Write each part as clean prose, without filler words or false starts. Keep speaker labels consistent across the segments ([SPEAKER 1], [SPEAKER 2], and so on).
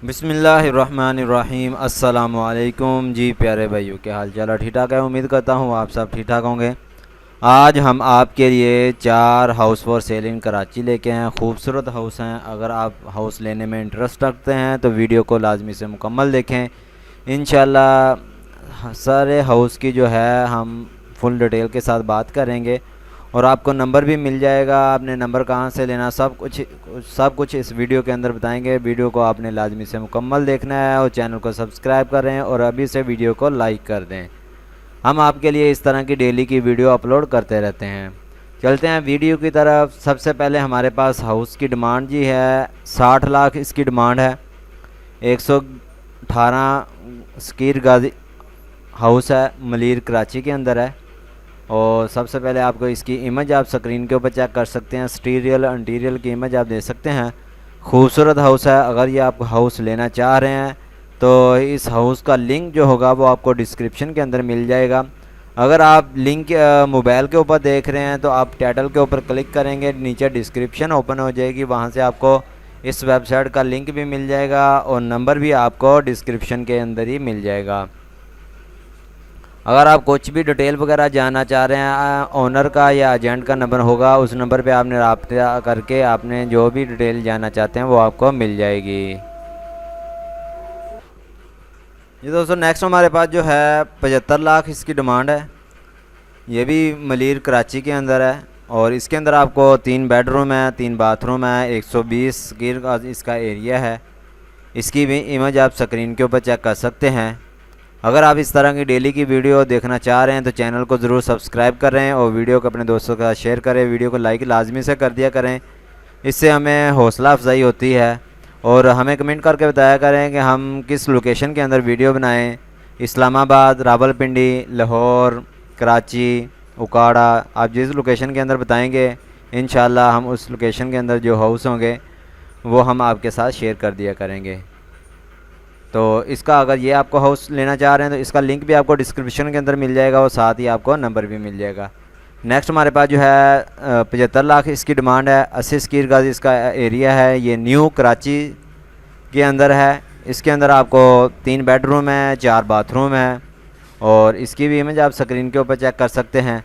[SPEAKER 1] बिस्मिल्लाहिर्रहमानिर्रहीम। अस्सलामुअलैकुम जी प्यारे भाइयों, क्या हाल चाल है? ठीक ठाक है, उम्मीद करता हूँ आप सब ठीक ठाक होंगे। आज हम आपके लिए 4 हाउस फॉर सेल इन कराची लेके हैं। खूबसूरत हाउस हैं। अगर आप हाउस लेने में इंटरेस्ट रखते हैं तो वीडियो को लाजमी से मुकम्मल देखें। इंशाल्लाह सारे हाउस की जो है हम फुल डिटेल के साथ बात करेंगे और आपको नंबर भी मिल जाएगा। आपने नंबर कहाँ से लेना सब कुछ इस वीडियो के अंदर बताएंगे। वीडियो को आपने लाजमी से मुकम्मल देखना है और चैनल को सब्सक्राइब करें और अभी से वीडियो को लाइक कर दें। हम आपके लिए इस तरह की डेली की वीडियो अपलोड करते रहते हैं। चलते हैं वीडियो की तरफ। सबसे पहले हमारे पास हाउस की डिमांड जी है 60 लाख इसकी डिमांड है। 118 स्कीर गाजी हाउस है, मलीर कराची के अंदर है। और सबसे पहले आपको इसकी इमेज आप स्क्रीन के ऊपर चेक कर सकते हैं। स्टीरियल इंटीरियल की इमेज आप दे सकते हैं। खूबसूरत हाउस है। अगर ये आप हाउस लेना चाह रहे हैं तो इस हाउस का लिंक जो होगा वो आपको डिस्क्रिप्शन के अंदर मिल जाएगा। अगर आप लिंक मोबाइल के ऊपर देख रहे हैं तो आप टाइटल के ऊपर क्लिक करेंगे, नीचे डिस्क्रिप्शन ओपन हो जाएगी, वहाँ से आपको इस वेबसाइट का लिंक भी मिल जाएगा और नंबर भी आपको डिस्क्रिप्शन के अंदर ही मिल जाएगा। अगर आप कुछ भी डिटेल वगैरह जानना चाह रहे हैं, ओनर का या एजेंट का नंबर होगा, उस नंबर पे आपने रब्ता करके आपने जो भी डिटेल जानना चाहते हैं वो आपको मिल जाएगी। ये दोस्तों नेक्स्ट हमारे पास जो है 75 लाख इसकी डिमांड है। ये भी मलीर कराची के अंदर है और इसके अंदर आपको 3 बेडरूम है, 3 बाथरूम है, 120 स्क्वायर का इसका एरिया है। इसकी भी इमेज आप स्क्रीन के ऊपर चेक कर सकते हैं। अगर आप इस तरह की डेली की वीडियो देखना चाह रहे हैं तो चैनल को ज़रूर सब्सक्राइब करें और वीडियो को अपने दोस्तों के साथ शेयर करें। वीडियो को लाइक लाजमी से कर दिया करें, इससे हमें हौसला अफजाई होती है। और हमें कमेंट करके बताया करें कि हम किस लोकेशन के अंदर वीडियो बनाएं। इस्लामाबाद, रावलपिंडी, लाहौर, कराची, उकाड़ा, आप जिस लोकेशन के अंदर बताएँगे इंशाल्लाह हम उस लोकेशन के अंदर जो हाउस होंगे वो हम आपके साथ शेयर कर दिया करेंगे। तो इसका अगर ये आपको हाउस लेना चाह रहे हैं तो इसका लिंक भी आपको डिस्क्रिप्शन के अंदर मिल जाएगा और साथ ही आपको नंबर भी मिल जाएगा। नेक्स्ट हमारे पास जो है 75 लाख इसकी डिमांड है। 80 स्क्वायर गज इसका एरिया है। ये न्यू कराची के अंदर है। इसके अंदर आपको 3 बेडरूम है, 4 बाथरूम है और इसकी भी इमेज आप स्क्रीन के ऊपर चेक कर सकते हैं।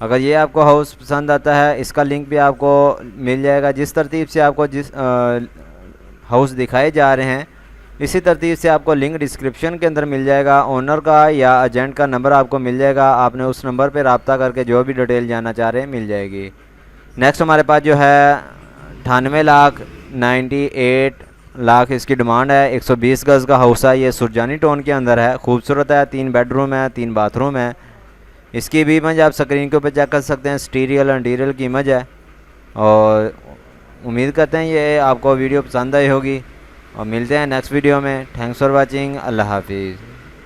[SPEAKER 1] अगर ये आपको हाउस पसंद आता है इसका लिंक भी आपको मिल जाएगा। जिस तरतीब से आपको जिस हाउस दिखाए जा रहे हैं इसी तरतीब से आपको लिंक डिस्क्रिप्शन के अंदर मिल जाएगा। ओनर का या एजेंट का नंबर आपको मिल जाएगा। आपने उस नंबर पर रब्ता करके जो भी डिटेल जानना चाह रहे हैं मिल जाएगी। नेक्स्ट हमारे पास जो है 98 लाख 98 लाख इसकी डिमांड है। 120 गज़ का हाउस है। ये सुरजानी टाउन के अंदर है। खूबसूरत है। 3 बेडरूम है, 3 बाथरूम है। इसकी भी इमेज आप स्क्रीन के ऊपर चेक कर सकते हैं। स्टीरियल इंटीरियल की इमेज है और उम्मीद करते हैं ये आपको वीडियो पसंद आई होगी और मिलते हैं नेक्स्ट वीडियो में। Thanks for watching. अल्लाह हाफिज़।